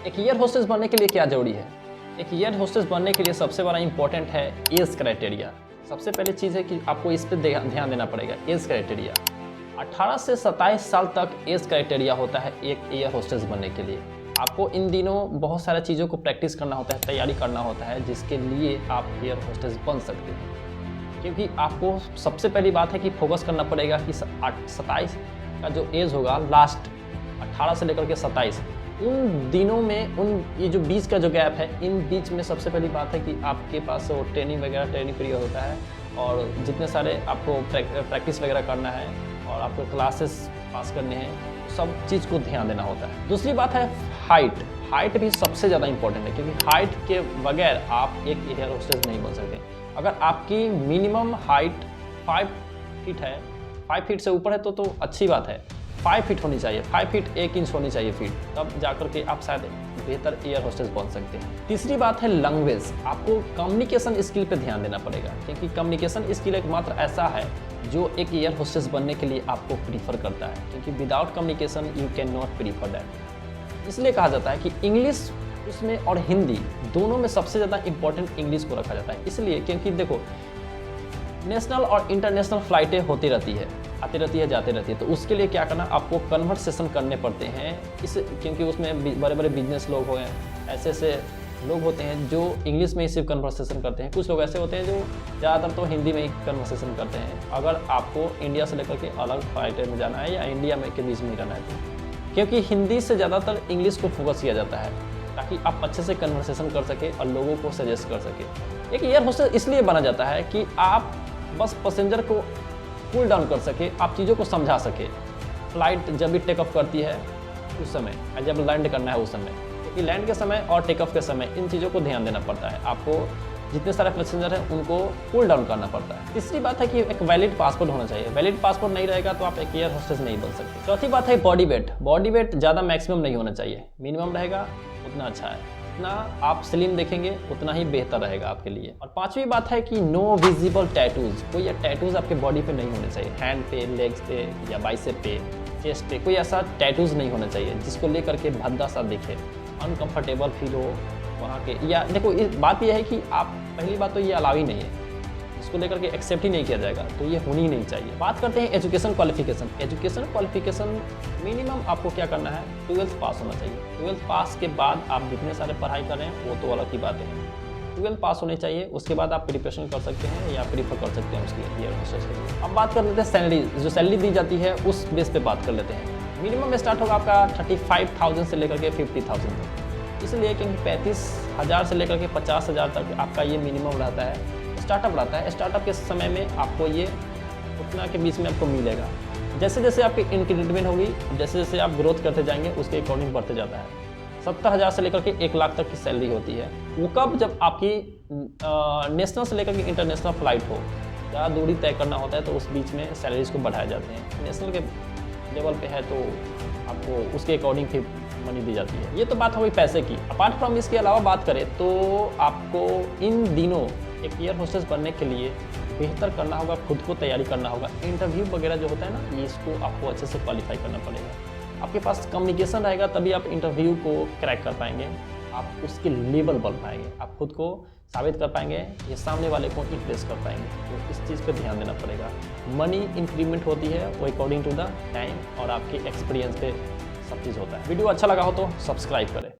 एक air hostess बनने के लिए क्या ज़रूरी है? एक एयर होस्टेस बनने के लिए सबसे बड़ा इंपॉर्टेंट है एज क्राइटेरिया। सबसे पहली चीज़ है कि आपको इस पर ध्यान देना पड़ेगा। एज क्राइटेरिया 18 से 27 साल तक एज क्राइटेरिया होता है एक एयर होस्टेस बनने के लिए। आपको इन दिनों बहुत सारी चीज़ों को प्रैक्टिस करना होता है, तैयारी करना होता है, जिसके लिए आप एयर होस्टेस बन सकते हैं। क्योंकि आपको सबसे पहली बात है कि फोकस करना पड़ेगा कि 27 का जो एज होगा, लास्ट 18 से लेकर के 27, उन दिनों में ये जो बीच का जो गैप है, इन बीच में सबसे पहली बात है कि आपके पास वो ट्रेनिंग पीरियड होता है और जितने सारे आपको प्रैक्टिस वगैरह करना है और आपको क्लासेस पास करने हैं, सब चीज़ को ध्यान देना होता है। दूसरी बात है हाइट भी सबसे ज़्यादा इंपॉर्टेंट है, क्योंकि हाइट के बगैर आप एक एयर होस्टेस नहीं बन सकते। अगर आपकी मिनिमम हाइट 5 फीट है, 5 फीट से ऊपर है तो अच्छी बात है। 5 फीट होनी चाहिए, 5 फीट 1 इंच होनी चाहिए फीट, तब जाकर के आप शायद बेहतर एयर होस्टेस बन सकते हैं। तीसरी बात है लैंग्वेज। आपको कम्युनिकेशन स्किल पे ध्यान देना पड़ेगा, क्योंकि कम्युनिकेशन स्किल एकमात्र ऐसा है जो एक एयर होस्टेस बनने के लिए आपको प्रीफर करता है, क्योंकि without communication you can not prefer that. इसलिए कहा जाता है कि इंग्लिश उसमें और हिंदी दोनों में सबसे ज़्यादा इंपॉर्टेंट इंग्लिश को रखा जाता है। इसलिए क्योंकि देखो, नेशनल और इंटरनेशनल फ्लाइटें होती रहती है, आती रहती है, जाती रहती है, तो उसके लिए क्या करना, आपको कन्वर्सेशन करने पड़ते हैं। क्योंकि उसमें बड़े बड़े बिजनेस लोग हो गए, ऐसे लोग होते हैं जो इंग्लिश में ही सिर्फ कन्वर्सेशन करते हैं। कुछ लोग ऐसे होते हैं जो ज़्यादातर तो हिंदी में ही कन्वर्सेशन करते हैं। अगर आपको इंडिया से लेकर के अलग फ्लाइट में जाना है या इंडिया में के बीच में ही रहना है, तो क्योंकि हिंदी से ज़्यादातर इंग्लिश को फोकस किया जाता है, ताकि आप अच्छे से कन्वर्सेशन कर सके और लोगों को सजेस्ट कर सके। एक एयर होस्टेस इसलिए बना जाता है कि आप बस पैसेंजर को कूल डाउन कर सके, आप चीज़ों को समझा सके। फ्लाइट जब भी टेक ऑफ करती है उस समय, जब लैंड करना है उस समय, क्योंकि लैंड के समय और टेक ऑफ के समय इन चीज़ों को ध्यान देना पड़ता है। आपको जितने सारे पैसेंजर हैं उनको कूल डाउन करना पड़ता है। तीसरी बात है कि एक वैलिड पासपोर्ट होना चाहिए। वैलिड पासपोर्ट नहीं रहेगा तो आप एक एयर होस्टेस नहीं बन सकते। चौथी बात है बॉडी वेट। बॉडी वेट ज़्यादा मैक्सिमम नहीं होना चाहिए, मिनिमम रहेगा उतना अच्छा है। जितना आप स्लिम देखेंगे उतना ही बेहतर रहेगा आपके लिए। और पांचवी बात है कि नो विजिबल टैटूज। कोई टैटूज आपके बॉडी पे नहीं होने चाहिए, हैंड पे, लेग्स पे या बाइसेप पे, चेस्ट पे कोई ऐसा टैटूज नहीं होना चाहिए जिसको लेकर के भद्दा सा दिखे, अनकंफर्टेबल फील हो वहाँ के। या देखो, बात यह है कि आप पहली बात तो ये अलाउ ही नहीं है, इसको लेकर के एक्सेप्ट ही नहीं किया जाएगा, तो ये होनी ही नहीं चाहिए। बात करते हैं education qualification. Education qualification minimum आपको क्या करना है, 12th पास होना चाहिए। 12th पास के बाद आप जितने सारे पढ़ाई कर रहे हैं वो तो अलग की बात है, 12th पास होनी चाहिए। उसके बाद आप प्रिपरेशन कर सकते हैं या प्रीफर कर सकते हैं उसके एयर होस्टेस के लिए। अब बात कर लेते हैं सैलरी। जो सैलरी दी जाती है उस बेस पे बात कर लेते हैं। मिनिमम स्टार्ट होगा आपका 35,000 से लेकर के 50,000 तक। इसलिए क्योंकि 35,000 से लेकर के 50,000 तक आपका ये मिनिमम रहता है। स्टार्टअप रहता है, स्टार्टअप के समय में आपको ये उतना के बीच में आपको मिलेगा। जैसे जैसे आपकी इंक्रीमेंट होगी, जैसे जैसे आप ग्रोथ करते जाएंगे, उसके अकॉर्डिंग बढ़ते जाता है। 70,000 से लेकर के 1 लाख तक की सैलरी होती है। वो कब, जब आपकी नेशनल से लेकर के इंटरनेशनल फ्लाइट हो, ज़्यादा दूरी तय करना होता है, तो उस बीच में सैलरीज को बढ़ाए जाते हैं। नेशनल के लेवल पे है तो आपको उसके अकॉर्डिंग फिर मनी दी जाती है। ये तो बात हो गई पैसे की। अपार्ट फ्रॉम इसके अलावा बात करें तो आपको इन दिनों एक एयर होस्टेस बनने के लिए बेहतर करना होगा, खुद को तैयारी करना होगा। इंटरव्यू वगैरह जो होता है ना, ये इसको आपको अच्छे से क्वालिफाई करना पड़ेगा। आपके पास कम्युनिकेशन रहेगा तभी आप इंटरव्यू को क्रैक कर पाएंगे, आप उसके लेवल बढ़ पाएंगे, आप खुद को साबित कर पाएंगे, ये सामने वाले को इम्प्रेस कर पाएंगे। तो इस चीज़ पे ध्यान देना पड़ेगा। मनी इंक्रीमेंट होती है वो अकॉर्डिंग टू द टाइम और आपके एक्सपीरियंस पे सब चीज़ होता है। वीडियो अच्छा लगा हो तो सब्सक्राइब करें।